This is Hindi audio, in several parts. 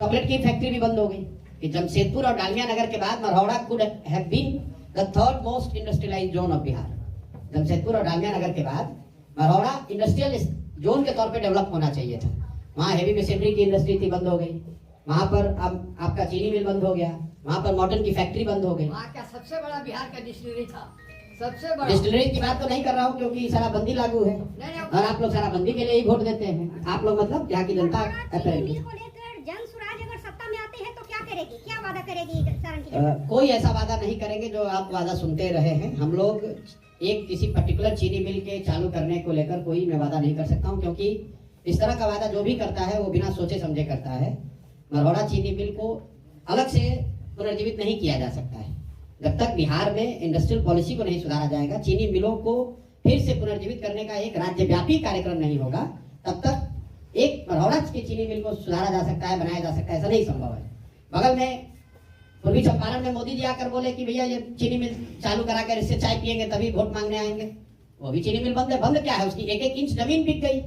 चॉकलेट की फैक्ट्री भी बंद हो गई कि जमशेदपुर और डालमिया नगर के बाद Marhaura could have been the third most industrialised zone of Bihar. Jamshedpur और डालमिया नगर के बाद मरौड़ा इंडस्ट्रियल जोन के तौर पे डेवलप होना चाहिए था। वहाँ हेवी मशीनरी की इंडस्ट्री थी, बंद हो गई। वहाँ पर अब आपका चीनी मिल बंद हो गया, वहाँ पर मॉटन की फैक्ट्री बंद हो गई। वहाँ का सबसे बड़ा बिहार का डिस्टिलरी था, सबसे बड़ा। डिस्टिलरी की बात तो नहीं कर रहा हूँ क्योंकि शराबबंदी लागू है और आप लोग शराबबंदी के लिए ही वोट देते हैं। आप लोग मतलब यहाँ की जनता जन स्वराज अगर सत्ता में आते हैं तो क्या करेगी, क्या वादा करेगी सारण की? कोई ऐसा वादा नहीं करेंगे जो आप वादा सुनते रहे हैं। हम लोग एक किसी पर्टिकुलर चीनी मिल के चालू करने को लेकर कोई मैं वादा नहीं कर सकता हूं, क्योंकि इस तरह का वादा जो भी करता है वो बिना सोचे समझे करता है। मरौड़ा चीनी मिल को अलग से पुनर्जीवित नहीं किया जा सकता है। जब तक बिहार में इंडस्ट्रियल पॉलिसी को नहीं सुधारा जाएगा, चीनी मिलों को फिर से पुनर्जीवित करने का एक राज्यव्यापी कार्यक्रम नहीं होगा, तब तक एक मरौड़ा की चीनी मिल को सुधारा जा सकता है, बनाया जा सकता है, ऐसा नहीं संभव है। बगल में पूर्वी चंपारण में मोदी जी आकर बोले कि भैया ये चीनी मिल चालू करा कर इससे चाय पियेंगे तभी वोट मांगने आएंगे। वो भी चीनी मिल बंद है। बंद क्या है, उसकी एक एक इंच जमीन बिक गई।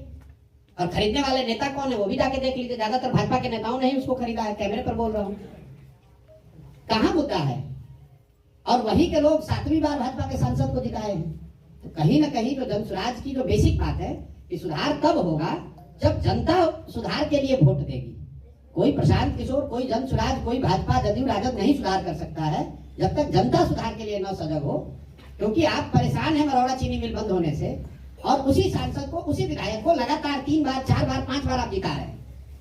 और खरीदने वाले नेता कौन है वो भी जाके देख लीजिए। ज्यादातर भाजपा के नेताओं ने ही उसको खरीदा है, कैमरे पर बोल रहा हूँ। कहाँ मुद्दा है? और वही के लोग 7वीं बार भाजपा के सांसद को जिताए हैं। तो कहीं ना कहीं जो जन स्वराज की जो बेसिक बात है कि सुधार तब होगा जब जनता सुधार के लिए वोट देगी। कोई प्रशांत किशोर, कोई जन स्वराज, कोई भाजपा, जदयू, राजद नहीं सुधार कर सकता है जब तक जनता सुधार के लिए न सजग हो। क्योंकि आप परेशान हैं मरौड़ा चीनी मिल बंद होने से, और उसी सांसद को, उसी विधायक को लगातार 3 बार, 4 बार, 5 बार आप जिता रहे हैं।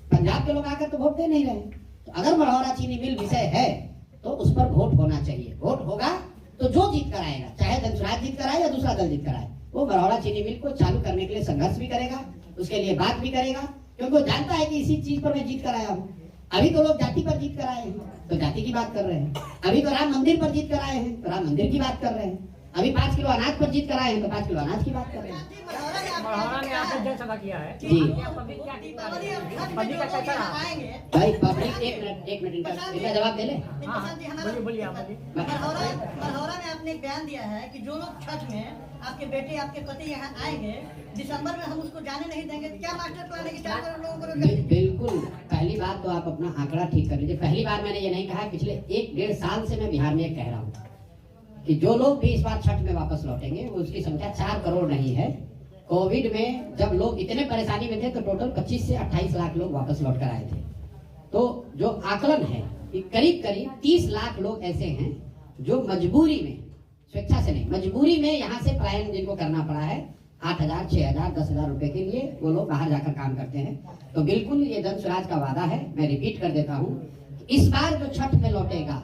पंजाब के लोग आकर तो वोट दे नहीं रहे। तो अगर मरौड़ा चीनी मिल विषय है तो उस पर वोट होना चाहिए। वोट होगा तो जो जीत कर आएगा, चाहे जन स्वराज जीत कर आए या दूसरा दल जीत कर आए, वो मरौड़ा चीनी मिल को चालू करने के लिए संघर्ष भी करेगा, उसके लिए बात भी करेगा, क्योंकि वो जानता है कि इसी चीज पर मैं जीत कर आया हूँ। अभी तो लोग जाति पर जीत कर आए हैं तो जाति की बात कर रहे हैं। अभी तो राम मंदिर पर जीत कर आए हैं तो राम मंदिर की बात कर रहे हैं। अभी 5 किलो अनाज पर जीत कर आए हैं तो 5 किलो अनाज की बात कर रहे हैं। जनसभा किया है जी भाई, पब्लिक एक मिनट इनका जवाब दे ले। बोलिए आप बोलिए। मरौरा में आपने एक बयान दिया है कि जो लोग छठ में आपके बेटे, आपके पति यहाँ आएंगे, दिसंबर में हम उसको जाने नहीं देंगे। क्या मास्टर प्लान है कि 4 करोड़ लोगों को? बिल्कुल। पहली बात तो आप अपना आंकड़ा ठीक कर लीजिए। पहली बार मैंने ये नहीं कहा, पिछले 1-1.5 साल से मैं बिहार में कह रहा हूँ कि जो लोग भी इस बार छठ में वापस लौटेंगे वो उसकी संख्या 4 करोड़ नहीं है। कोविड में जब लोग इतने परेशानी में थे तो टोटल 25 से 28 लाख लोग वापस लौट कर आए थे। तो जो आकलन है कि करीब करीब 30 लाख लोग ऐसे हैं जो मजबूरी में, स्वेच्छा से नहीं, मजबूरी में यहाँ से पलायन जिनको करना पड़ा है 8,000, 6,000, 10,000 रुपए के लिए, वो लोग बाहर जाकर काम करते हैं। तो बिल्कुल ये जन स्वराज का वादा है। मैं रिपीट कर देता हूँ, इस बार जो छठ में लौटेगा,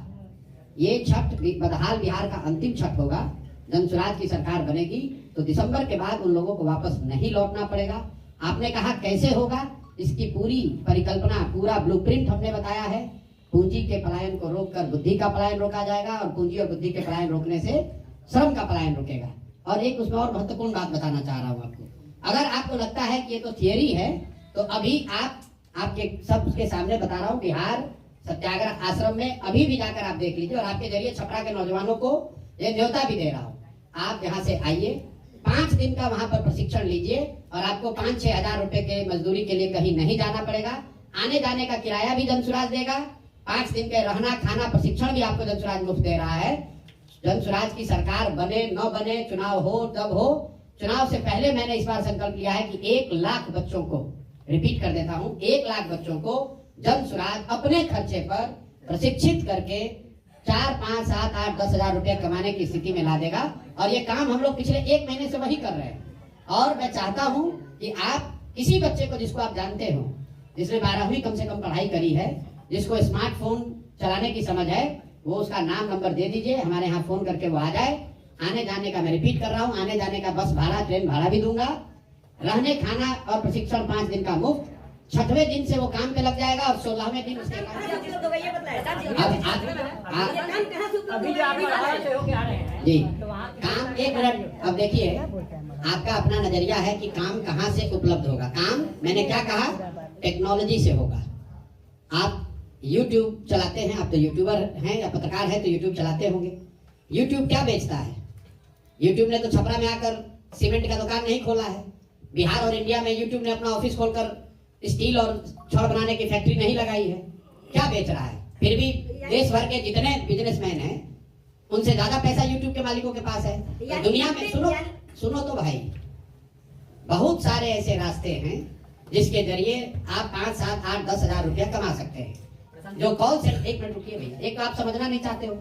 ये छठ बदहाल बिहार का अंतिम छठ होगा। जन स्वराज की सरकार बनेगी तो दिसंबर के बाद उन लोगों को वापस नहीं लौटना पड़ेगा। आपने कहा कैसे होगा, इसकी पूरी परिकल्पना, पूरा ब्लूप्रिंट हमने बताया है। पूंजी के पलायन को रोककर बुद्धि का पलायन रोका जाएगा और पूंजी और बुद्धि के पलायन रोकने से श्रम का पलायन रुकेगा। और एक उसमें और महत्वपूर्ण बात बताना चाह रहा हूँ आपको। अगर आपको लगता है कि ये तो थियरी है तो अभी आपके सबके सामने बता रहा हूँ, बिहार सत्याग्रह आश्रम में अभी भी जाकर आप देख लीजिए, और आपके जरिए छपरा के नौजवानों को ये न्योता भी दे रहा हूँ। आप यहाँ से आइए, 5 दिन का वहां पर प्रशिक्षण लीजिए और आपको 5-6 हजार रुपए के मजदूरी के लिए कहीं नहीं जाना पड़ेगा। आने जाने का किराया भी जन स्वराज देगा। 5 दिन के रहना खाना प्रशिक्षण भी आपको जन स्वराज मुफ्त दे रहा है। जन स्वराज की सरकार बने न बने, चुनाव हो तब हो, चुनाव से पहले मैंने इस बार संकल्प लिया है कि 1 लाख बच्चों को, रिपीट कर देता हूँ, 1 लाख बच्चों को जन स्वराज अपने खर्चे पर प्रशिक्षित करके 4, 5, 7, 8, 10 हजार रुपए कमाने की स्थिति में ला देगा। और ये काम हम लोग पिछले 1 महीने से वही कर रहे हैं। और मैं चाहता हूं कि आप किसी बच्चे को जिसको आप जानते हो, जिसने 12वीं कम से कम पढ़ाई करी है, जिसको स्मार्टफोन चलाने की समझ है, वो उसका नाम नंबर दे दीजिए, हमारे यहाँ फोन करके वो आ जाए। आने जाने का मैं रिपीट कर रहा हूँ, आने जाने का बस भाड़ा, ट्रेन भाड़ा भी दूंगा। रहने खाना और प्रशिक्षण 5 दिन का मुफ्त। 6वें दिन से वो काम पे लग जाएगा और 16वें दिन उसके जी काम। 1 मिनट, अब देखिए आपका अपना नजरिया है कि काम कहाँ से उपलब्ध होगा। काम मैंने क्या कहा, टेक्नोलॉजी से होगा। आप YouTube चलाते हैं, आप तो यूट्यूबर हैं या पत्रकार हैं तो YouTube चलाते होंगे। YouTube क्या बेचता है? YouTube ने तो छपरा में आकर सीमेंट का दुकान नहीं खोला है। बिहार और इंडिया में YouTube ने अपना ऑफिस खोलकर स्टील और छड़ बनाने की फैक्ट्री नहीं लगाई है। क्या बेच रहा है? फिर भी देश भर के जितने बिजनेसमैन हैं उनसे ज्यादा पैसा यूट्यूब के मालिकों के पास है। तो दुनिया में सुनो तो भाई, बहुत सारे ऐसे रास्ते हैं जिसके जरिए आप 5, 7, 8, 10 हजार रुपया कमा सकते हैं। जो कॉल सेंटर, एक मिनट रुकिए भैया, एक तो आप समझना नहीं चाहते हो।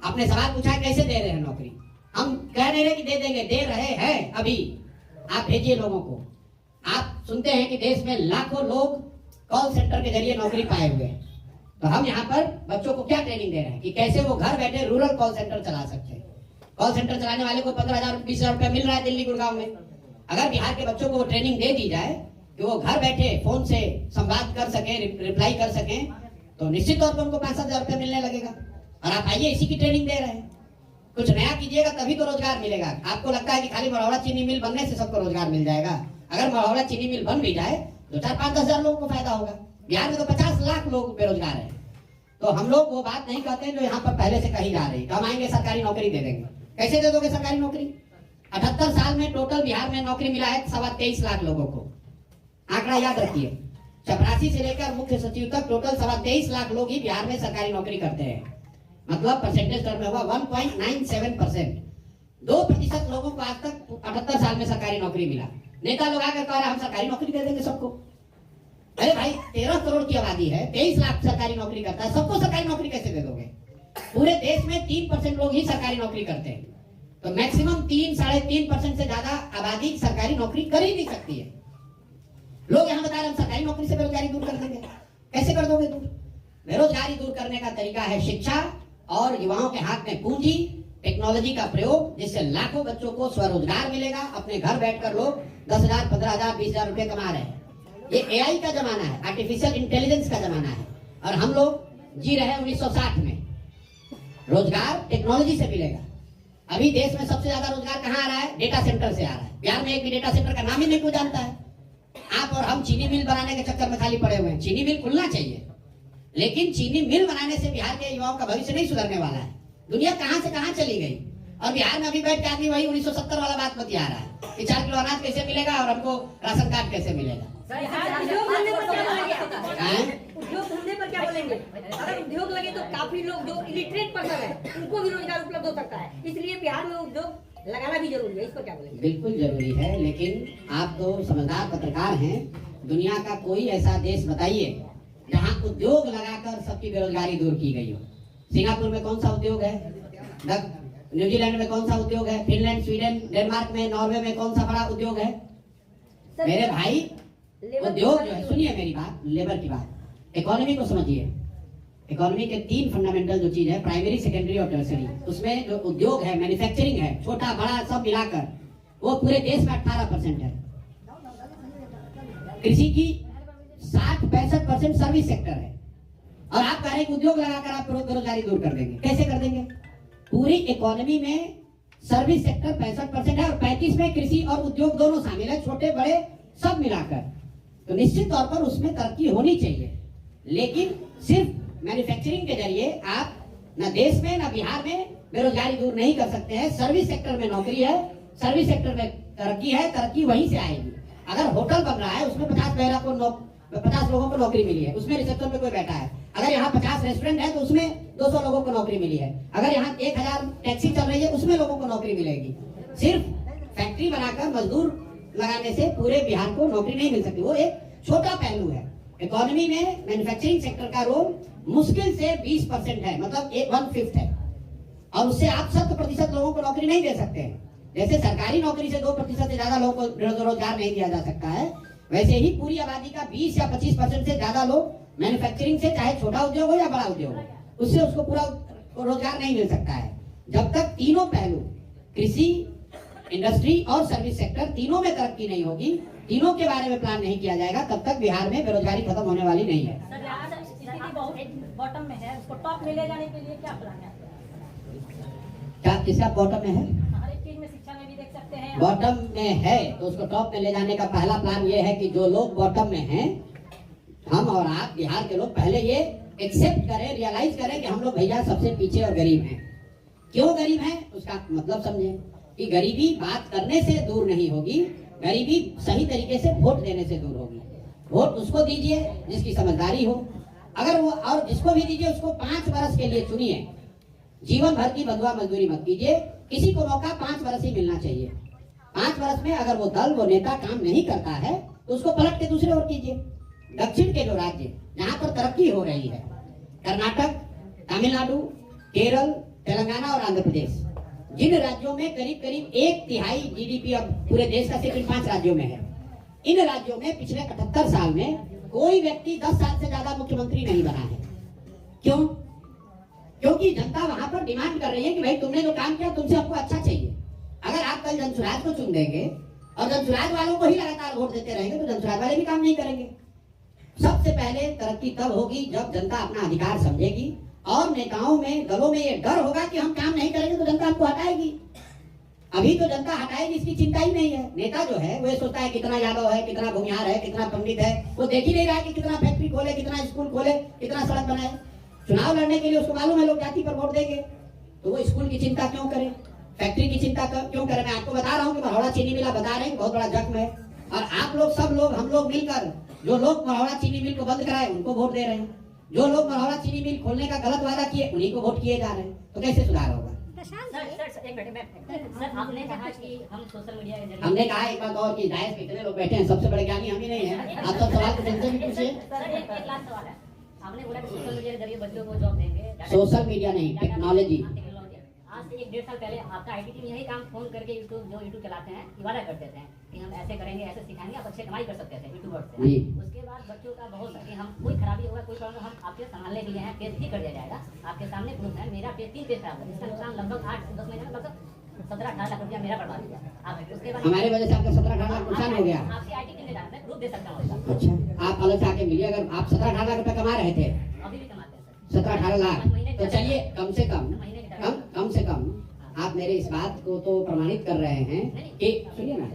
आपने सवाल पूछा है कैसे दे रहे हैं नौकरी, हम कह नहीं रहे कि दे देंगे, दे रहे हैं। अभी आप भेजिए लोगों को। आप सुनते हैं कि देश में लाखों लोग कॉल सेंटर के जरिए नौकरी पाए हुए हैं। तो हम यहाँ पर बच्चों को क्या ट्रेनिंग दे रहे हैं कि कैसे वो घर बैठे रूरल कॉल सेंटर चला सकते हैं। कॉल सेंटर चलाने वाले को 15,000, 20,000 रुपया मिल रहा है दिल्ली गुड़गांव में। अगर बिहार के बच्चों को वो ट्रेनिंग दे दी जाए कि वो घर बैठे फोन से संवाद कर सके, रिप्लाई कर सके, तो निश्चित तौर पर उनको 5-7 रुपया मिलने लगेगा। और आप आइए, इसी की ट्रेनिंग दे रहे हैं। कुछ नया कीजिएगा तभी तो रोजगार मिलेगा। आपको लगता है कि खाली मढ़ौरा चीनी मिल बनने से सबको रोजगार मिल जाएगा? अगर मढ़ौरा चीनी मिल बन भी जाए तो 4-5-10 हजार लोगों को फायदा होगा। बिहार में तो 50 लाख लोग बेरोजगार हैं। तो हम लोग वो बात नहीं कहते जो यहाँ पर पहले से कही जा रही, कमाएंगे सरकारी नौकरी दे देंगे। कैसे दे दोगे सरकारी नौकरी? 78 साल में टोटल बिहार में नौकरी मिला है 23.25 लाख लोगों को। आंकड़ा याद रखिए, चपरासी से लेकर मुख्य सचिव तक टोटल 23.25 लाख लोग ही बिहार में सरकारी नौकरी करते हैं। मतलब परसेंटेज टर्म में हुआ 1.97%। 2% लोगों को आज तक 78 साल में सरकारी नौकरी मिला। नेता लोग आकर कह रहे हम सरकारी नौकरी दे देंगे सबको। अरे भाई, 13 करोड़ की आबादी है, 23 लाख सरकारी नौकरी करता है, सबको सरकारी नौकरी कैसे दे दोगे? पूरे देश में 3% लोग ही सरकारी नौकरी करते हैं। तो मैक्सिमम 3-3.5% से ज्यादा आबादी सरकारी नौकरी कर ही नहीं सकती है। लोग यहाँ बता रहे हम सरकारी नौकरी से बेरोजगारी दूर कर देंगे। कैसे कर दोगे दूर? बेरोजगारी दूर करने का तरीका है शिक्षा और युवाओं के हाथ में पूंजी, टेक्नोलॉजी का प्रयोग, जिससे लाखों बच्चों को स्वरोजगार मिलेगा। अपने घर बैठकर लोग 10,000, 15,000, 20,000 रुपए कमा रहे हैं। ये एआई का जमाना है, आर्टिफिशियल इंटेलिजेंस का जमाना है, और हम लोग जी रहे हैं 1960 में। रोजगार टेक्नोलॉजी से मिलेगा। अभी देश में सबसे ज्यादा रोजगार कहाँ आ रहा है? डेटा सेंटर से आ रहा है। बिहार में एक भी डेटा सेंटर का नाम ही नहीं कोई जानता है। आप और हम चीनी मिल बनाने के चक्कर में खाली पड़े हुए हैं। चीनी मिल खुलना चाहिए, लेकिन चीनी मिल बनाने से बिहार के युवाओं का भविष्य नहीं सुधरने वाला है। दुनिया कहां से कहां चली गई, और बिहार में अभी बैठ के आदमी वही 1970 वाला बात बतिया रहा है कि 4 किलो अनाज कैसे मिलेगा और हमको राशन कार्ड कैसे मिलेगा। उद्योग धंधे पर क्या बोलेंगे? अगर उद्योग लगे तो काफी लोग जो इलिटरेट पर्सन है उनको भी रोजगार उपलब्ध हो सकता है। इसलिए बिहार में उद्योग लगाना भी जरूरी है। इसको क्या बोलेंगे? बिल्कुल जरूरी है, लेकिन आप तो समझदार पत्रकार हैं। दुनिया का कोई ऐसा देश बताइए जहां उद्योग लगाकर सबकी बेरोजगारी दूर की गई हो। सिंगापुर में कौन सा उद्योग है? न्यूजीलैंड में कौन सा उद्योग है? फिनलैंड, स्वीडन, डेनमार्क में, नॉर्वे में कौन सा बड़ा उद्योग है? मेरे भाई, उद्योग जो है, सुनिए मेरी बात, लेबर की बात, इकोनॉमी को समझिए। इकोनॉमी के 3 फंडामेंटल जो चीज है, प्राइमरी, सेकेंडरी और टर्सरी, उसमें जो उद्योग है, मैन्युफैक्चरिंग है, छोटा बड़ा सब मिलाकर वो पूरे देश में 18% है। कृषि की 60-65% सर्विस सेक्टर है। और आप कह रहे हैं उद्योग लगाकर आप बेरोजगारी दूर कर देंगे। कैसे कर देंगे? पूरी इकोनॉमी में सर्विस सेक्टर 65% है और 35 में कृषि और उद्योग दोनों शामिल है, छोटे बड़े सब मिलाकर। तो निश्चित तौर पर उसमें तरक्की होनी चाहिए, लेकिन सिर्फ मैन्युफैक्चरिंग के जरिए आप न देश में न बिहार में बेरोजगारी दूर नहीं कर सकते हैं। सर्विस सेक्टर में नौकरी है, सर्विस सेक्टर में तरक्की है, तरक्की वहीं से आएगी। अगर होटल बन रहा है उसमें 50 लोगों को नौकरी मिली है, उसमें रिसेप्शन पे कोई बैठा है। अगर यहाँ 50 रेस्टोरेंट है तो उसमें 200 लोगों को नौकरी मिली है। अगर यहाँ 1000 टैक्सी चल रही है उसमें लोगों को नौकरी मिलेगी। सिर्फ फैक्ट्री बनाकर मजदूर लगाने से पूरे बिहार को नौकरी नहीं मिल सकती। वो एक छोटा पहलू है। इकोनॉमी में मैन्युफैक्चरिंग सेक्टर का रोल मुश्किल से 20% है, मतलब 1/5 है, और उससे आप 100% लोगों को नौकरी नहीं दे सकते हैं। जैसे सरकारी नौकरी से 2% से ज्यादा लोगों को रोजगार नहीं दिया जा सकता है, वैसे ही पूरी आबादी का 20 या 25% से ज्यादा लोग मैन्युफैक्चरिंग से, चाहे छोटा उद्योग हो या बड़ा उद्योग हो, उससे उसको पूरा रोजगार नहीं मिल सकता है। जब तक तीनों पहलू, कृषि, इंडस्ट्री और सर्विस सेक्टर, तीनों में तरक्की नहीं होगी, तीनों के बारे में प्लान नहीं किया जाएगा, तब तक बिहार में बेरोजगारी खत्म होने वाली नहीं है। स्थिति बहुत बॉटम में है, उसको टॉप में ले जाने के लिए क्या प्लान है? क्या किसका बॉटम में है? हर एक चीज में, शिक्षा में भी देख सकते हैं। बॉटम में है तो उसको टॉप में ले जाने का पहला प्लान ये है कि जो लोग बॉटम में हैं, हम और आप बिहार के लोग पहले ये एक्सेप्ट करें, रियलाइज करें कि हम लोग भैया सबसे पीछे और गरीब हैं। क्यों गरीब हैं उसका मतलब समझें कि गरीबी बात करने से दूर नहीं होगी, गरीबी सही तरीके से वोट देने से दूर होगी। वोट उसको दीजिए जिसकी समझदारी हो। अगर वो, और जिसको भी दीजिए उसको 5 वर्ष के लिए चुनिए, जीवन भर की बंधुआ मजदूरी मत कीजिए, किसी को मौका 5 वर्ष ही मिलना चाहिए। 5 वर्ष में अगर वो दल, वो नेता काम नहीं करता है तो उसको पलट के दूसरे ओर कीजिए। दक्षिण के जो राज्य जहाँ पर तरक्की हो रही है, कर्नाटक, तमिलनाडु, केरल, तेलंगाना और आंध्र प्रदेश, जिन राज्यों में करीब करीब 1/3 जीडीपी अब पूरे देश का सिर्फ 5 राज्यों में है, इन राज्यों में पिछले 78 साल में कोई व्यक्ति 10 साल से ज्यादा मुख्यमंत्री नहीं बना है। क्यों? क्योंकि जनता वहां पर डिमांड कर रही है कि भाई तुमने जो काम किया तुमसे हमको अच्छा चाहिए। अगर आप कल जनसुराज को चुन देंगे और जनसुराज वालों को ही लगातार वोट देते रहेंगे तो जनसुराज वाले भी काम नहीं करेंगे। सबसे पहले तरक्की तब होगी जब जनता अपना अधिकार समझेगी और नेताओं में, दलों में ये डर होगा कि हम काम नहीं करेंगे तो जनता हमको हटाएगी। अभी तो जनता हटाएगी इसकी चिंता ही नहीं है। नेता जो है वो सोचता है कितना यादव है, कितना भूमिहार है, कितना पंडित है, वो देख ही नहीं रहा कि कितना फैक्ट्री खोले, कितना स्कूल खोले, कितना सड़क बनाए। चुनाव लड़ने के लिए उसको मालूम है लोग जाति पर वोट देंगे, तो वो स्कूल की चिंता क्यों करे, फैक्ट्री की चिंता क्यों करे। मैं आपको बता रहा हूँ कि मरौड़ा चीनी मिला बता रहे हैं बहुत बड़ा जख्म है, और आप लोग, सब लोग, हम लोग मिलकर जो लोग मरौड़ा चीनी मिल को बंद कराए उनको वोट दे रहे हैं, जो लोग मरौड़ा चीनी मिल खोलने का गलत वादा किए उन्हीं को वोट किए जा रहे हैं। तो कैसे सुधार होगा? सर एक मिनट, सर आपने कहा कि हम सोशल मीडिया के जरिए, हमने कहा एक बात और कि डायस पे इतने लोग बैठे हैं, सबसे बड़े ज्ञानी हम ही नहीं है। आप सब सवाल को ढंग से भी पूछिए। सर एक लास्ट सवाल है, आपने बोला कि सोशल मीडिया के जरिए बच्चों को जॉब देंगे। सोशल मीडिया नहीं, टेक्नोलॉजी। आज से 1-1.5 साल पहले आपका आईटी टीम यही काम फोन करके यूट्यूब चलाते हैं, वादा करते थे कि हम ऐसे करेंगे, ऐसे सिखाएंगे, आप अच्छे कमाई कर सकते थे यूट्यूबर से। उसके बाद बच्चों का बहुत कि हम कोई खराबी होगा, कोई प्रॉब्लम, हम आपके संभालने के लिए हैं, पेश भी कर दिया जाएगा। आपके सामने प्रूफ है, मेरा पेज 3 पेज था, इसका नुकसान लगभग 8-10 महीने में लगभग 17-18 लाख रुपया मेरा बर्बाद हुआ। आप उसके बाद हमारे वजह से आपका 17-18 लाख नुकसान हो गया। आपकी आईटी टीम ने जाना, मैं प्रूफ दे सकता हूँ। अच्छा, आप अलग से आके मिलिए। अगर आप 17-18 लाख रुपए कमा रहे थे, अभी भी कमाते हैं सर 17-18 लाख, तो चलिए कम से कम आप मेरे इस बात को तो प्रमाणित कर रहे हैं कि, सुनिए ना,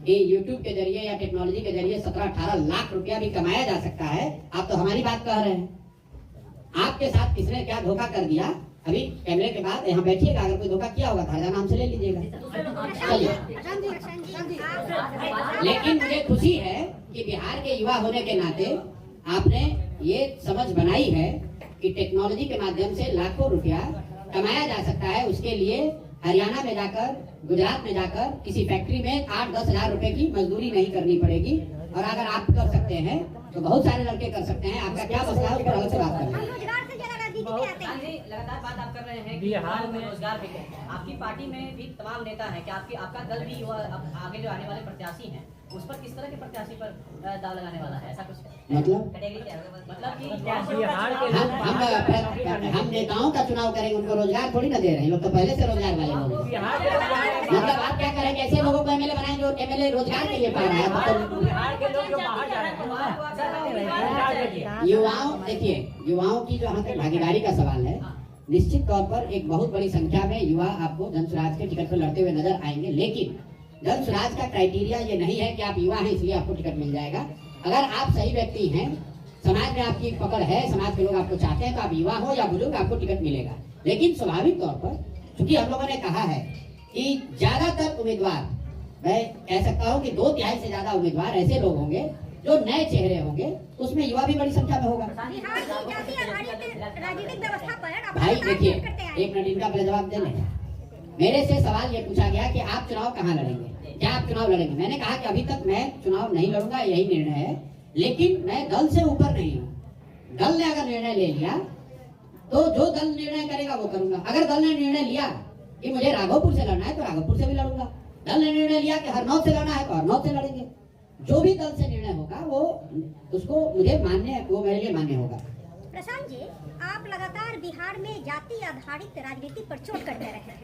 कि YouTube के जरिए या टेक्नोलॉजी के जरिए 17-18 लाख रुपया भी कमाया जा सकता है। आप तो हमारी बात कह रहे हैं। आपके साथ किसने क्या धोखा कर दिया, अभी कैमरे के बाद यहाँ बैठिएगा, अगर कोई धोखा किया होगा खर्चा नाम से ले लीजिएगा। चलिए, लेकिन मुझे खुशी है कि बिहार के युवा होने के नाते आपने ये समझ बनाई है कि टेक्नोलॉजी के माध्यम से लाखों रुपया कमाया जा सकता है। उसके लिए हरियाणा में जाकर, गुजरात में जाकर किसी फैक्ट्री में 8-10 हजार रुपए की मजदूरी नहीं करनी पड़ेगी। और अगर आप कर सकते हैं तो बहुत सारे लड़के कर सकते हैं। आपका क्या मसला है, उस पर अलग से बात करें। लगातार बात आप कर रहे हैं कि बिहार में रोजगार भी है, आपकी पार्टी में भी तमाम नेता हैं, क्या आपका दल भी आगे जो आने वाले प्रत्याशी हैं उस पर किस तरह के प्रत्याशी पर दाव लगाने वाला है, ऐसा कुछ मतलब कैटेगरी क्या है? मतलब कि बिहार के हम नेताओं का चुनाव करेंगे, उनको रोजगार थोड़ी ना दे रहे हैं। लोग तो पहले से रोजगार वाले लोग। मतलब आप क्या करेंगे, ऐसे लोगों को एमएलए बनाएंगे और एमएलए रोजगार के लिए पा रहा है। बिहार के लोग जो बाहर जा रहे हैं, युवाओं, देखिए युवाओं की जो यहाँ तक भागीदारी का सवाल है, निश्चित तौर पर एक बहुत बड़ी संख्या में युवा आपको जनसुराज के टिकट पर लड़ते हुए नजर आएंगे। लेकिन जनसुराज का क्राइटेरिया ये नहीं है कि आप युवा हैं इसलिए आपको टिकट मिल जाएगा। अगर आप सही व्यक्ति हैं, समाज में आपकी पकड़ है, समाज के लोग आपको चाहते हैं, तो आप युवा हो या बुजुर्ग आपको टिकट मिलेगा। लेकिन स्वाभाविक तौर पर चूंकि हम लोगों ने कहा है कि ज्यादातर उम्मीदवार, मैं कह सकता हूँ कि 2/3 से ज्यादा उम्मीदवार ऐसे लोग होंगे जो नए चेहरे होंगे, उसमें युवा भी बड़ी संख्या में होगा। भाई देखिए, एक मिनट इनका पहले जवाब दे लें। मेरे से सवाल ये पूछा गया कि आप चुनाव कहाँ लड़ेंगे, क्या आप चुनाव लड़ेंगे। मैंने कहा कि अभी तक मैं चुनाव नहीं लड़ूंगा, यही निर्णय है। लेकिन मैं दल से ऊपर नहीं हूँ। दल ने अगर निर्णय ले लिया तो जो दल निर्णय करेगा वो करूंगा। अगर दल ने निर्णय लिया कि मुझे राघोपुर से लड़ना है तो राघोपुर से भी लड़ूंगा। दल ने निर्णय लिया कि हरनौत से लड़ना है तो हरनौत से लड़ेंगे। जो भी दल से निर्णय होगा वो उसको मुझे मान्य, वो मेरे लिए मान्य होगा। प्रशांत जी, आप लगातार बिहार में जाति आधारित राजनीति पर चोट करते रहे हैं,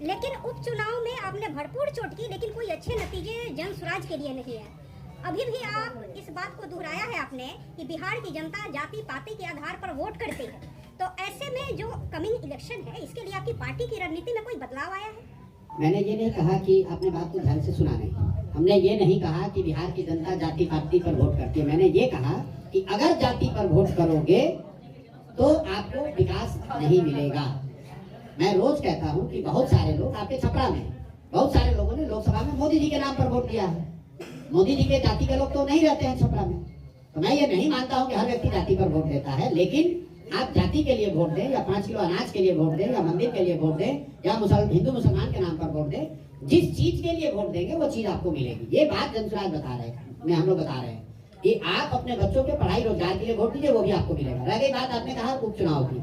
लेकिन उपचुनाव में आपने भरपूर चोट की, लेकिन कोई अच्छे नतीजे जनसुराज के लिए नहीं है। अभी भी आप इस बात को दोहराया है आपने कि बिहार की जनता जाति पाति के आधार पर वोट करती है। तो ऐसे में जो कमिंग इलेक्शन है, इसके लिए आपकी पार्टी की रणनीति में कोई बदलाव आया है? मैंने ये नहीं कहा कि आपने बात को ध्यान से सुना नहीं। हमने ये नहीं कहा कि बिहार की जनता जाति पाति पर वोट करती है। मैंने ये कहा कि अगर जाति पर वोट करोगे तो आपको विकास नहीं मिलेगा। मैं रोज कहता हूँ कि बहुत सारे लोग आपके छपरा में, बहुत सारे लोगों ने लोकसभा में मोदी जी के नाम पर वोट दिया है। मोदी जी के जाति के लोग तो नहीं रहते हैं छपरा में, तो मैं ये नहीं मानता हूँ कि हर व्यक्ति जाति पर वोट देता है, लेकिन आप जाति के लिए वोट दें या 5 किलो अनाज के लिए वोट दें या मंदिर के लिए वोट दें या हिंदू मुसलमान के नाम पर वोट दें, जिस चीज के लिए वोट देंगे वो चीज आपको मिलेगी। ये बात जनसुराज बता रहे हैं, हम लोग बता रहे हैं कि आप अपने बच्चों के पढ़ाई रोजगार के लिए वोट दीजिए, वो भी आपको मिलेगा। रह गई बात आपने कहा उपचुनाव की,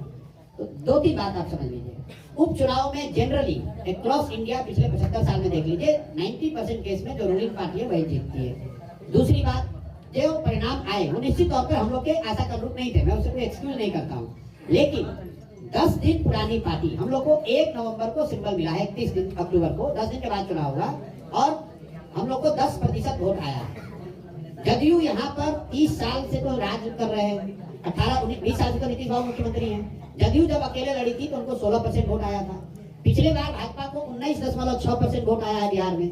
तो 2-3 बात आप समझ लीजिए। उपचुनाव में जनरली अक्रॉस इंडिया पिछले 75 साल में देख लीजिए 90% केस में जो रूलिंग पार्टी है वही जीतती है। दूसरी बात, जो परिणाम आए वो निश्चित तौर पर हम लोग के आशा का अनुरूप नहीं थे, मैं उससे कोई एक्सक्यूज नहीं करता हूँ, लेकिन 10 दिन पुरानी पार्टी, हम लोग को 1 नवंबर को सिंबल मिला है, 31 अक्टूबर को 10 दिन के बाद चुनाव हुआ और हम लोग को 10% वोट आया। जदयू यहाँ पर 30 साल से तो राज कर रहे हैं, 18-19-20 साल से तो नीतीश बाबू मुख्यमंत्री हैं। जदयू जब अकेले लड़ी थी तो उनको 16% वोट आया था। पिछले बार भाजपा को 19.6% वोट आया है बिहार में।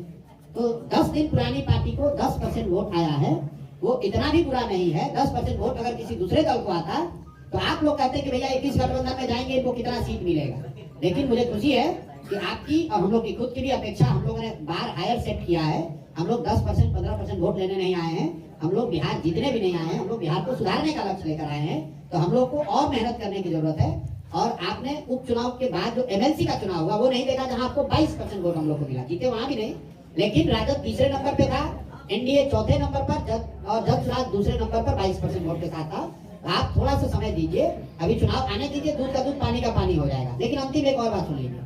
तो 10 दिन पुरानी पार्टी को 10% वोट आया है, वो इतना भी बुरा नहीं है। 10% वोट अगर किसी दूसरे दल को आता तो आप लोग कहते हैं कि भैया 21 गठबंधन में जाएंगे, इनको कितना सीट मिलेगा। लेकिन मुझे खुशी है कि आपकी और हम लोग की खुद की भी अपेक्षा, हम लोगों ने बार हायर सेट किया है। हम लोग 10% 15% वोट लेने नहीं आए हैं, हम लोग बिहार जीतने भी नहीं आए हैं, हम लोग बिहार को सुधारने का लक्ष्य लेकर आए हैं। तो हम लोग को और मेहनत करने की जरूरत है। और आपने उपचुनाव के बाद जो एमएलसी का चुनाव हुआ वो नहीं देखा, जहां आपको 22% वोट हम लोग को मिला, जीते वहां भी नहीं, लेकिन राजद तीसरे नंबर पे था, एनडीए चौथे नंबर पर और जनसुराज दूसरे नंबर पर 22% वोट के साथ था। आप थोड़ा सा समय दीजिए, अभी चुनाव आने दीजिए, दूध का दूध पानी का पानी हो जाएगा। लेकिन अंतिम एक और बात सुन लीजिए,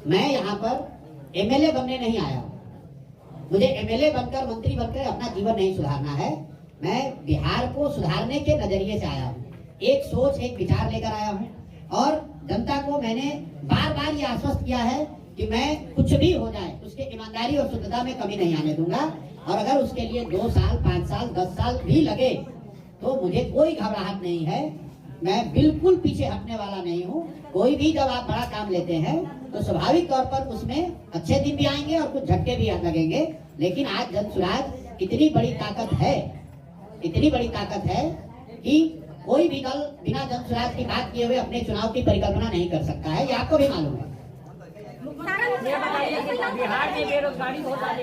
मैं यहाँ पर एमएलए बनने नहीं आया हूँ, मुझे एमएलए बनकर मंत्री बनकर अपना जीवन नहीं सुधारना है। मैं बिहार को सुधारने के नजरिए से आया हूँ, एक सोच एक विचार लेकर आया हूँ और जनता को मैंने बार बार ये आश्वस्त किया है कि मैं कुछ भी हो जाए उसके ईमानदारी और शुद्धता में कमी नहीं आने दूंगा। और अगर उसके लिए 2 साल 5 साल 10 साल भी लगे तो मुझे कोई घबराहट नहीं है, मैं बिल्कुल पीछे हटने वाला नहीं हूँ। कोई भी जब आप बड़ा काम लेते हैं तो स्वाभाविक तौर पर उसमें अच्छे दिन भी आएंगे और कुछ झटके भी लगेंगे। लेकिन आज जनसुराज इतनी बड़ी ताकत है, इतनी बड़ी ताकत है कि कोई भी दल बिना जनसुराज की बात किए हुए अपने चुनाव की परिकल्पना नहीं कर सकता है, ये आपको भी मालूम है। ये बताइए कि बिहार में बेरोजगारी बहुत ज्यादा है,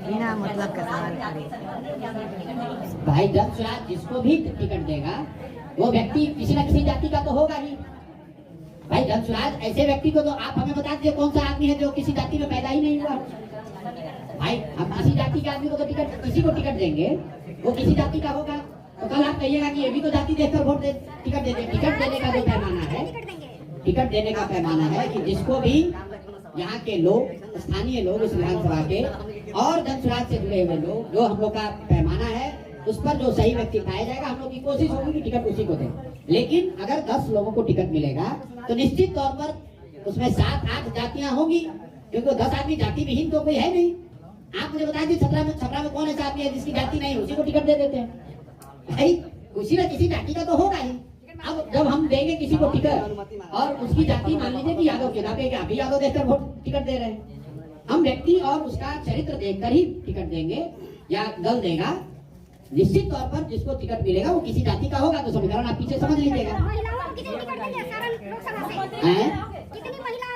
बिना मतलब का सवाल भाई जनसुराज जिसको भी टिकट देगा वो व्यक्ति किसी न किसी जाति का तो होगा ही। भाई जनसुराज ऐसे व्यक्ति को तो आप हमें बता दीजिए कौन सा आदमी है जो किसी जाति में पैदा ही नहीं हुआ। भाई हम किसी जाति के आदमी को तो टिकट, किसी को टिकट देंगे वो किसी जाति का होगा, तो कल आप कहिएगा कि ये भी तो जाति देखकर वोट दे टिकट दे। टिकट देने का जो पैमाना है, टिकट देने का पैमाना है कि जिसको भी यहाँ के लोग, स्थानीय लोग, इस विधानसभा के और जनसुराज से जुड़े हुए लोग, जो हम लोग का पैमाना है उस पर जो सही व्यक्ति पाया जाएगा, हम लोग की कोशिश होगी कि टिकट उसी को दें। लेकिन अगर 10 लोगों को टिकट मिलेगा तो निश्चित तौर पर उसमें 7-8 जातियां होंगी, क्योंकि 10 आदमी जाति विहीन तो कोई है नहीं। आप मुझे बता दीजिए छपरा में कौन ऐसा आदमी है जिसकी जाति नहीं, उसी को टिकट दे देते हैं। भाई किसी न किसी जाति का तो होगा ही। अब जब हम देंगे किसी को टिकट और उसकी जाति मान लीजिए कि यादव के नाते कि अभी यादव देखकर वोट टिकट दे रहे हैं, हम व्यक्ति और उसका चरित्र देखकर ही टिकट देंगे या दल देगा। निश्चित तौर पर जिसको टिकट मिलेगा वो किसी जाति का होगा, तो समीकरण आप पीछे समझ लीजिएगा। महिलाओं को कितनी टिकट देंगे सारण लोकसभा से? कितनी महिला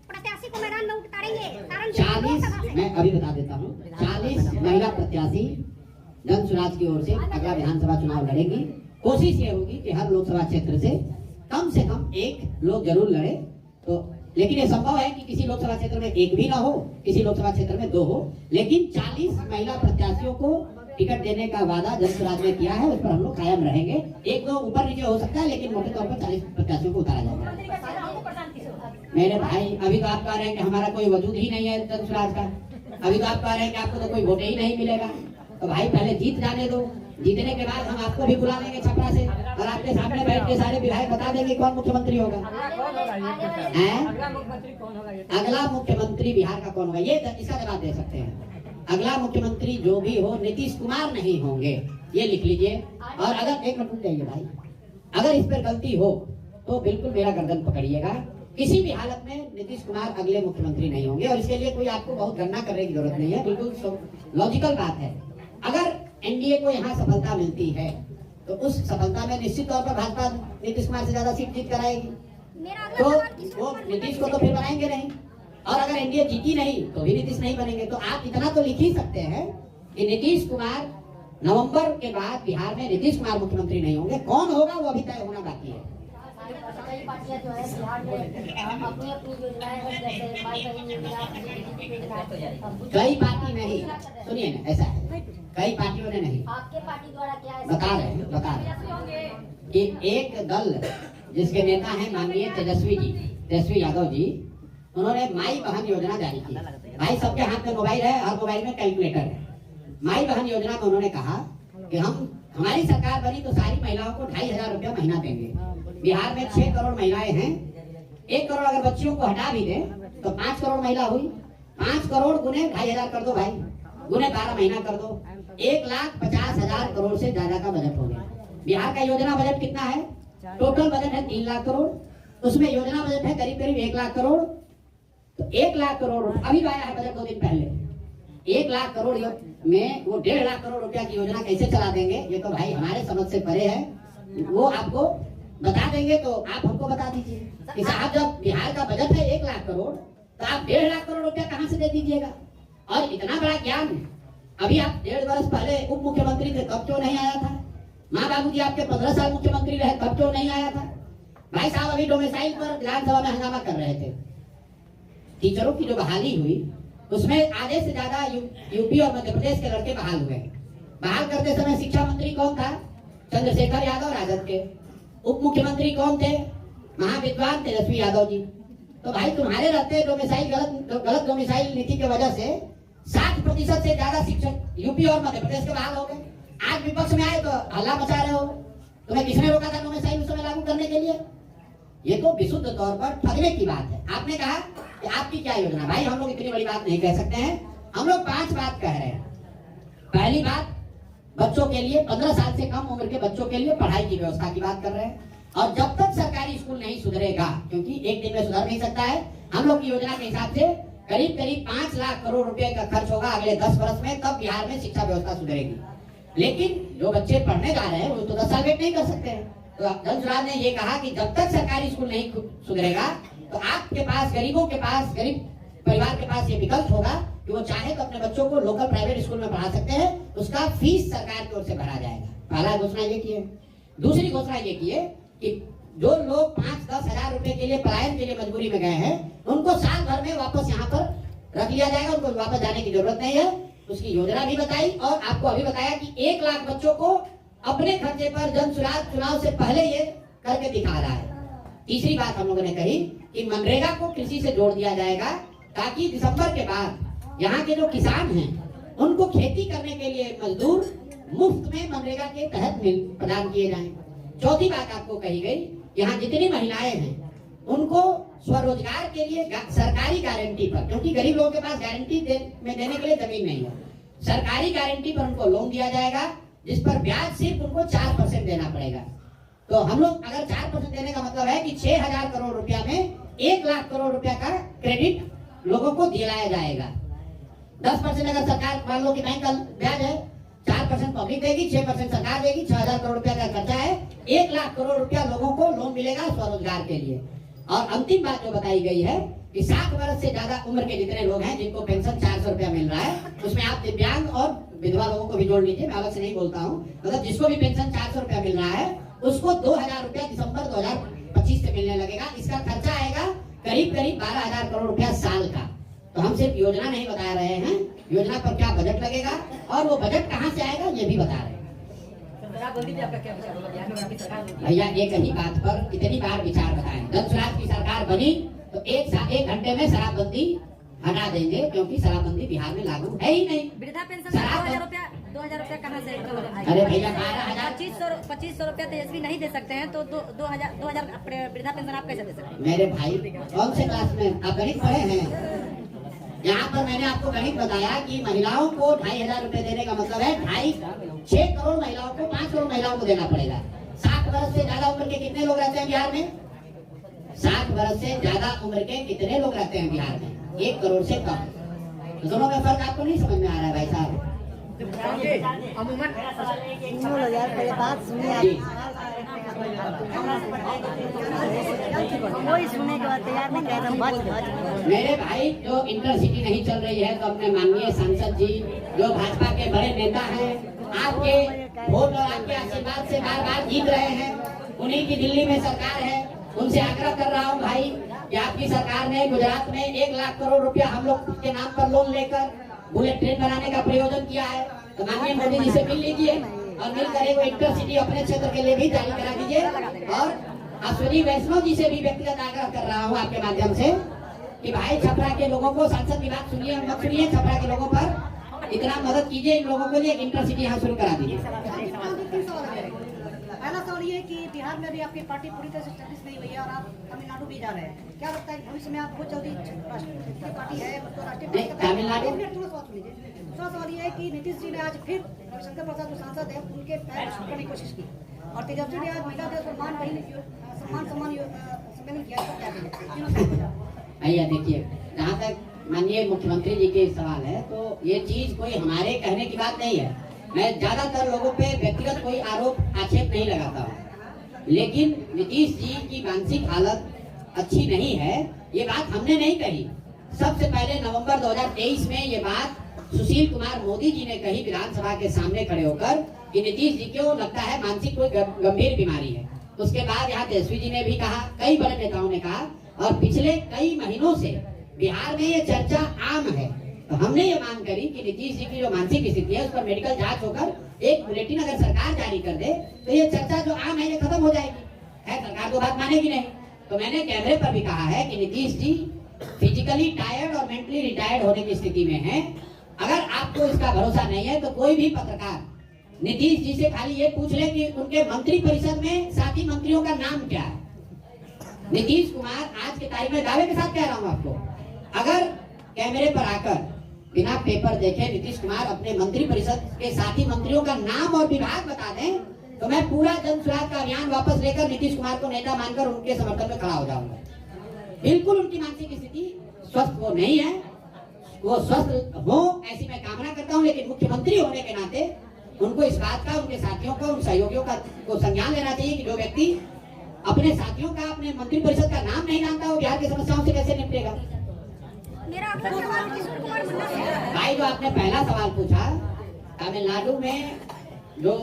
प्रत्याशी को मैदान में उतारेंगे सारण 40, मैं अभी बता देता हूँ, 40 महिला प्रत्याशी जनसुराज की ओर से अगला विधानसभा चुनाव लड़ेगी। कोशिश ये होगी कि हर लोकसभा क्षेत्र से कम 1 लोग जरूर लड़े। तो लेकिन ये संभव है कि किसी लोकसभा क्षेत्र में 1 भी ना हो, किसी लोकसभा क्षेत्र में 2 हो, लेकिन 40 महिला प्रत्याशियों को टिकट देने का वादा जनसुराज ने किया है, उस पर हम लोग कायम रहेंगे। 1-2 ऊपर नीचे हो सकता है, लेकिन मोटे तौर पर 40 प्रत्याशियों को उतारा जाएगा। मेरे भाई अभी तो आप कह रहे हैं कि हमारा कोई वजूद ही नहीं है जनसुराज का, अभी तो आप कह रहे हैं कि आपको तो कोई वोट ही नहीं मिलेगा। तो भाई पहले जीत जाने दो, जीतने के बाद हम आपको भी बुला लेंगे छपरा से और आपके सामने बैठ के सारे विधायक बता देंगे कौन मुख्यमंत्री होगा। अगला मुख्यमंत्री बिहार का कौन होगा, ये इसका जवाब दे सकते हैं। अगला मुख्यमंत्री जो भी हो नीतीश कुमार नहीं होंगे, ये लिख लीजिए। और अगर एक मिनट जाइए भाई, अगर इस पर गलती हो तो बिल्कुल मेरा गर्दन पकड़िएगा। किसी भी हालत में नीतीश कुमार अगले मुख्यमंत्री नहीं होंगे और इसके लिए कोई आपको बहुत गणना करने की जरूरत नहीं है, बिल्कुल लॉजिकल बात है। अगर एनडीए को यहाँ सफलता मिलती है तो उस सफलता में निश्चित तौर पर भाजपा नीतीश कुमार से ज्यादा सीट जीत कराएगी, तो वो नीतीश को तो फिर बनाएंगे नहीं। और अगर एनडीए जीती नहीं तो भी नीतीश नहीं बनेंगे। तो आप इतना तो लिख ही सकते हैं कि नीतीश कुमार नवंबर के बाद बिहार में नीतीश कुमार मुख्यमंत्री नहीं होंगे। कौन होगा वो अभी तय होना बाकी है। कई पार्टियां जो है बिहार में अपनी अपनी योजनाएं हैं, जैसे माई बहन योजना, कई पार्टी नहीं, सुनिए ना, ऐसा है कई पार्टियों ने नहीं, आपके पार्टी द्वारा क्या है? बता रहे हैं कि एक दल जिसके नेता हैं माननीय तेजस्वी यादव जी, उन्होंने माई बहन योजना जारी की। भाई सबके हाथ में मोबाइल है, हर मोबाइल में कैलकुलेटर है। माई बहन योजना में उन्होंने कहा कि हमारी सरकार बनी तो सारी महिलाओं को 2,500 रुपया महीना देंगे। बिहार में 6 करोड़ महिलाएं हैं, 1 करोड़ अगर बच्चियों को हटा भी दे तो 5 करोड़ महिला हुई। 5 करोड़ गुने 2,500 कर दो भाई, गुने 12 महीना कर दो, 1,50,000 करोड़ से ज्यादा का बजट हो गया। बिहार का योजना बजट कितना है? टोटल बजट है 3 लाख करोड़, उसमें योजना बजट है करीब करीब 1 लाख करोड़। तो 1 लाख करोड़ अभी आया है बजट 2 दिन पहले। 1 लाख करोड़ में वो 1.5 लाख करोड़ रुपया की योजना कैसे चला देंगे, ये तो भाई हमारे समझ से परे है। वो आपको बता देंगे तो आप हमको बता दीजिए कि साहब जब बिहार का बजट है 1 लाख करोड़ तो आप 1.5 लाख करोड़ रुपया कहाँ से दे दीजिएगा। और इतना बड़ा ज्ञान अभी आप 1.5 वर्ष पहले उप मुख्यमंत्री थे, तब क्यों नहीं आया था? माँ बाबूजी आपके 15 साल मुख्यमंत्री रहे, तब क्यों नहीं आया था? भाई साहब अभी डोमिसाइल पर विधानसभा में हंगामा कर रहे थे। टीचरों की जो बहाली हुई उसमें आधे से ज्यादा यूपी और मध्य प्रदेश के लड़के बहाल हुए। बहाल करते समय शिक्षा मंत्री कौन था? चंद्रशेखर यादव राजद के। उप मुख्यमंत्री कौन थे? महाविद्वान तेजस्वी यादव जी। तो भाई तुम्हारे रहते डोमिसाइल गलत डोमिसाइल नीति की वजह से 60% से ज्यादा शिक्षक यूपी और मध्य प्रदेश के बहाल हो गए। आज विपक्ष में आए तो हल्ला मचा रहे हो। तुम्हें किसने रोका था डोमिसाइल उस समय लागू करने के लिए? ये तो विशुद्ध तौर पर ठगने की बात है। आपने कहा कि आपकी क्या योजना? भाई हम लोग इतनी बड़ी बात नहीं कह सकते हैं, हम लोग 5 बात कह रहे हैं। पहली बात, बच्चों के लिए 15 साल से कम उम्र के बच्चों के लिए पढ़ाई की व्यवस्था की बात कर रहे हैं। और जब तक सरकारी स्कूल नहीं सुधरेगा, क्योंकि एक दिन में सुधर नहीं सकता है, हम लोग की योजना के हिसाब से करीब करीब 5 लाख करोड़ रुपए का खर्च होगा अगले 10 वर्ष में, तब बिहार में शिक्षा व्यवस्था सुधरेगी। लेकिन जो बच्चे पढ़ने जा रहे हैं वो तो 10 साल वेट नहीं कर सकते हैं। तो धनसुराज ने ये कहा कि जब तक सरकारी स्कूल नहीं सुधरेगा तो आपके पास, गरीबों के पास, गरीब परिवार के पास ये विकल्प होगा कि वो चाहे तो अपने बच्चों को लोकल प्राइवेट स्कूल में पढ़ा सकते हैं, उसका फीस सरकार की ओर से भरा जाएगा। पहला घोषणा ये की है। दूसरी घोषणा ये की है कि जो लोग 5-10 हजार रुपए के लिए पलायन के लिए मजबूरी में गए हैं, उनको साल भर में वापस यहाँ पर रख लिया जाएगा, उनको वापस जाने की जरूरत नहीं है। उसकी योजना भी बताई और आपको अभी बताया कि 1 लाख बच्चों को अपने खर्चे पर जनसुराज चुनाव से पहले ये करके दिखा रहा है। तीसरी बात हम लोगों ने कही कि मनरेगा को कृषि से जोड़ दिया जाएगा, ताकि दिसंबर के बाद यहाँ के जो किसान हैं उनको खेती करने के लिए मजदूर मुफ्त में मनरेगा के तहत प्रदान किए जाएं। चौथी बात आपको कही गई, यहाँ जितनी महिलाएं हैं उनको स्वरोजगार के लिए सरकारी गारंटी पर, क्योंकि गरीब लोगों के पास गारंटी देने के लिए जमीन नहीं है, सरकारी गारंटी पर उनको लोन दिया जाएगा, जिस पर ब्याज सिर्फ उनको 4% देना पड़ेगा। तो हम लोग अगर 4% देने का मतलब है कि 6,000 करोड़ रुपया में 1 लाख करोड़ रुपया का क्रेडिट लोगों को दिलाया जाएगा। 10% अगर सरकार मान लो कि बैंक का ब्याज है, 4% पब्लिक देगी, 6% सरकार देगी, 6,000 करोड़ रुपया का खर्चा है, 1 लाख करोड़ रुपया लोगों को लोन मिलेगा स्वरोजगार के लिए। और अंतिम बात जो बताई गई है कि 60 वर्ष से ज्यादा उम्र के जितने लोग हैं जिनको पेंशन 400 रुपया मिल रहा है, उसमें आप दिव्यांग और विधवा लोगों को भी जोड़ लीजिए, मैं अलग से नहीं बोलता हूँ, मतलब जिसको भी पेंशन 400 रुपया मिल रहा है उसको 2,000 रुपया दिसंबर 2025 से मिलने लगेगा। इसका खर्चा आएगा करीब करीब 12,000 करोड़ रुपया साल का। तो हम सिर्फ योजना नहीं बता रहे हैं, योजना पर क्या बजट लगेगा और वो बजट कहाँ से आएगा ये भी बता रहे हैं। भैया एक ही बात पर इतनी बार विचार बताएं, जनसुराज की सरकार बनी तो 1 घंटे में शराबबंदी हटा देंगे, क्योंकि शराबबंदी बिहार में लागू है ही नहीं। वृद्धा पेंशन 2,000 रुपया कहाँ से? अरे भैया 12,000 2500 रुपया तेजस्वी नहीं दे सकते हैं तो 2,000 वृद्धा पेंशन आप कैसे दे सकते हैं? मेरे भाई कौन से क्लास में आप गणित पढ़े हैं? यहाँ पर मैंने आपको गणित बताया कि महिलाओं को 2,500 रुपए देने का मतलब है 6 करोड़ महिलाओं को 5 करोड़ महिलाओं को देना पड़ेगा। 60 वर्ष से ज्यादा उम्र के कितने लोग रहते हैं बिहार में? 60 वर्ष से ज्यादा उम्र के कितने लोग रहते हैं बिहार में? 1 करोड़ से कम। दोनों में फर्क आपको नहीं समझ में आ रहा है भाई साहब? अमूमन मेरा सवाल है कि पहले बात सुनिए जी। वही सुनने के बाद तैयार नहीं कर रहा मेरे भाई, जो इंटरसिटी नहीं चल रही है तो अपने माननीय सांसद जी, जो भाजपा के बड़े नेता हैं, आपके वोट और आपके आशीर्वाद से बार बार जीत रहे हैं, उन्हीं की दिल्ली में सरकार है, उनसे आग्रह कर रहा हूं भाई कि आपकी सरकार ने गुजरात में 1 लाख करोड़ रुपया हम लोग के नाम पर लोन लेकर बुलेट ट्रेन बनाने का प्रयोजन किया है। तो माननीय मोदी जी से मिल लीजिए और मिलकर एक इंटरसिटी अपने क्षेत्र के लिए भी जारी करा दीजिए। और अश्विनी वैष्णव जी से भी व्यक्तिगत आग्रह कर रहा हूँ आपके माध्यम से कि भाई छपरा के लोगों को, सांसद की बात सुनिए मत सुनिए, छपरा के लोगों पर इतना मदद कीजिए, इन लोगों के लिए एक इंटरसिटी यहाँ शुरू करा दीजिए। पहला सवाल ये है कि बिहार में भी आपकी पार्टी पूरी तरह से स्टैब्लिश नहीं हुई है और आप तमिलनाडु भी जा रहे हैं, क्या लगता है भविष्य में आप बहुत जल्दी राष्ट्रीय पार्टी है तो राष्ट्रीय तमिलनाडु दूसरा सवाल ये है कि नीतीश जी ने आज फिर रविशंकर प्रसाद जो सांसद है उनके पैर छूटने की कोशिश की और तेजस्वी ने आज महिला सम्मान सम्मेलन किया, इसको क्या कहेंगे? भैया देखिए, जहाँ तक माननीय मुख्यमंत्री जी के सवाल है तो ये चीज कोई हमारे कहने की बात नहीं है। मैं ज्यादातर लोगों पे व्यक्तिगत कोई आरोप आक्षेप नहीं लगाता हूँ, लेकिन नीतीश जी की मानसिक हालत अच्छी नहीं है, ये बात हमने नहीं कही। सबसे पहले नवंबर 2023 में ये बात सुशील कुमार मोदी जी ने कही विधानसभा के सामने खड़े होकर कि नीतीश जी को लगता है मानसिक कोई गंभीर बीमारी है। उसके बाद यहाँ तेजस्वी जी ने भी कहा, कई बड़े नेताओं ने कहा, और पिछले कई महीनों से बिहार में ये चर्चा आम है। तो हमने ये मांग करी कि नीतीश जी की जो मानसिक स्थिति है उस पर मेडिकल जांच होकर एक बुलेटिन अगर सरकार जारी कर दे तो ये चर्चा जो आम है ये खत्म हो जाएगी। है, सरकार तो बात मानेगी नहीं। तो मैंने कैमरे पर भी कहा है कि नीतीश जी फिजिकली टायर्ड और मेंटली रिटायर्ड होने की स्थिति में हैं। अगर आपको इसका भरोसा नहीं है तो कोई भी पत्रकार नीतीश जी से खाली ये पूछ ले कि उनके मंत्री परिषद में साथी मंत्रियों का नाम क्या है। नीतीश कुमार आज के तारीख में दावे के साथ कह रहा हूँ आपको, अगर कैमरे पर आकर बिना पेपर देखे नीतीश कुमार अपने मंत्री परिषद के साथी मंत्रियों का नाम और विभाग बता दें तो मैं पूरा जन सुराज का अभियान वापस लेकर नीतीश कुमार को नेता मानकर उनके समर्थन में खड़ा हो जाऊंगा। बिल्कुल उनकी मानसिक स्थिति स्वस्थ वो नहीं है, वो स्वस्थ हो ऐसी मैं कामना करता हूं, लेकिन मुख्यमंत्री होने के नाते उनको इस बात का, उनके साथियों का, उन सहयोगियों का को संज्ञान लेना चाहिए कि जो व्यक्ति अपने साथियों का, अपने मंत्री परिषद का नाम नहीं जानता वो बिहार की समस्याओं से कैसे निपटेगा। मेरा अगला सवाल किशोर कुमार मुन्ना से है। भाई, जो आपने पहला सवाल पूछा, तमिलनाडु में जो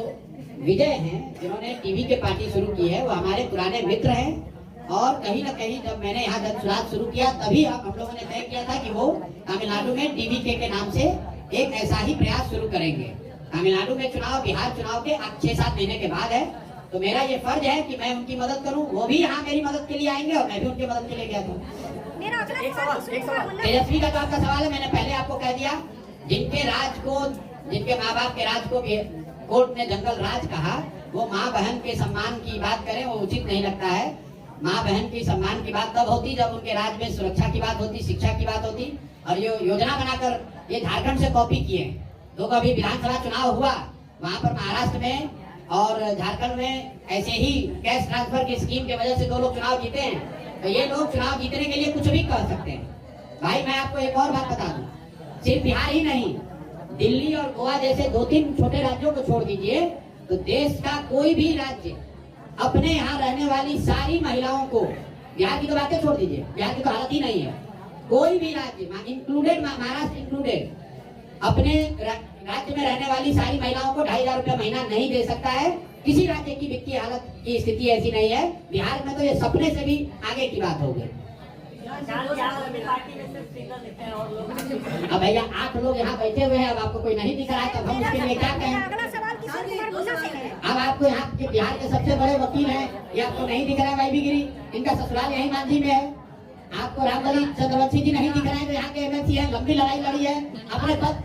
विजय हैं जिन्होंने टीवी के पार्टी शुरू की है वो हमारे पुराने मित्र हैं और कहीं ना कहीं जब मैंने यहाँ जन सुराज शुरू किया तभी हम लोगों ने तय किया था कि वो तमिलनाडु में डीवीके के नाम से एक ऐसा ही प्रयास शुरू करेंगे। तमिलनाडु में चुनाव बिहार चुनाव के 6-7 महीने के बाद है, तो मेरा ये फर्ज है कि मैं उनकी मदद करूं। वो भी यहाँ मेरी मदद के लिए आएंगे और मैं भी उनकी मदद के लिए गया था। मेरा अगला सवाल किशोर कुमार मुन्ना से है। तेजस्वी का जो आपका सवाल है, मैंने पहले आपको कह दिया, जिनके माँ बाप के राज को कोर्ट ने जंगल राज कहा, वो माँ बहन के सम्मान की बात करें वो उचित नहीं लगता है। माँ बहन की सम्मान की बात तब होती जब उनके राज में सुरक्षा की बात होती, शिक्षा की बात होती। और ये योजना बनाकर ये झारखंड से कॉपी किए। तो अभी विधानसभा चुनाव हुआ वहाँ पर महाराष्ट्र में और झारखंड में ऐसे ही कैश ट्रांसफर की स्कीम की वजह से 2 लोग चुनाव जीते हैं। तो ये लोग चुनाव जीतने के लिए कुछ भी कर सकते हैं। भाई, मैं आपको एक और बात बता दूं, सिर्फ बिहार ही नहीं, दिल्ली और गोवा जैसे 2-3 छोटे राज्यों को छोड़ दीजिए तो देश का कोई भी राज्य अपने यहाँ रहने वाली सारी महिलाओं को, बिहार की तो बातें छोड़ दीजिए, बिहार की तो हालत ही नहीं है, कोई भी राज्य इंक्लूडेड, महाराष्ट्र इंक्लूडेड, अपने राज्य में रहने वाली सारी महिलाओं को 2,500 रुपया महीना नहीं दे सकता है। किसी राज्य की वित्तीय हालत की स्थिति ऐसी नहीं है। बिहार में तो ये सपने से भी आगे की बात हो गई। अब भैया 8 लोग यहाँ बैठे हुए हैं, अब आपको कोई नहीं दिख रहा है, तब हम उसके लिए क्या कहें। अगला सवाल किशोर कुमार मुन्ना से है। अब आपको यहाँ के बिहार के सबसे बड़े वकील हैं, ये आपको नहीं दिख रहा है, वाईबी गिरी, इनका ससुराल यही मांझी में है। आपको रामबली चंद्रवंशी जी नहीं दिख रहे हैं, तो यहाँ के एमएलसी है, लंबी लड़ाई लड़ी है, अपने पद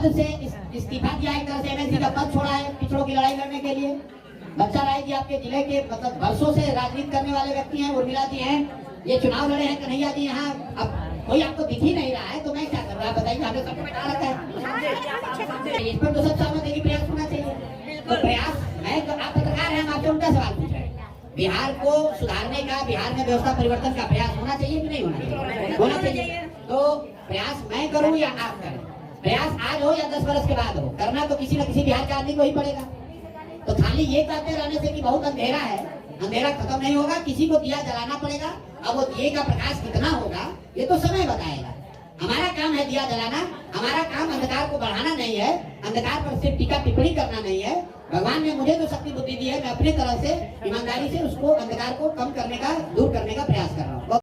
से इस्तीफा दिया, एक तरह से एमएलसी का पद छोड़ा है पिछड़ों की लड़ाई लड़ने के लिए। बच्चा राय जी आपके जिले के मतलब वर्षों से राजनीति करने वाले व्यक्ति हैं, उर्मिला जी हैं, ये चुनाव लड़े हैं, कन्हैया जी यहाँ। अब कोई आपको दिख ही नहीं रहा है तो मैं क्या कर रहा है बताइए, हमने सबको बैठा रखा है। इस पर तो सब सहमत है कि प्रयास होना चाहिए। तो प्रयास, मैं तो आप पत्रकार हैं, हम आपसे उल्टा सवाल पूछ रहे हैं। बिहार को सुधारने का, बिहार में व्यवस्था परिवर्तन का प्रयास होना चाहिए कि नहीं होना चाहिए? होना चाहिए। तो प्रयास मैं करूं या आप करें? प्रयास आज हो या 10 वर्ष के बाद हो, करना तो किसी न किसी बिहार के आदमी को ही पड़ेगा। तो खाली ये कहते रहने से कि बहुत अंधेरा है, अंधेरा खत्म नहीं होगा, किसी को दिया जलाना पड़ेगा। अब वो दिए का प्रकाश कितना होगा ये तो समय बताएगा। हमारा काम है दिया जलाना, हमारा काम अंधकार को बढ़ाना नहीं है, अंधकार पर सिर्फ टीका टिप्पणी करना नहीं है। भगवान ने मुझे जो शक्ति बुद्धि दी है, मैं अपनी तरह से ईमानदारी से उसको अंधकार को कम करने का, दूर करने का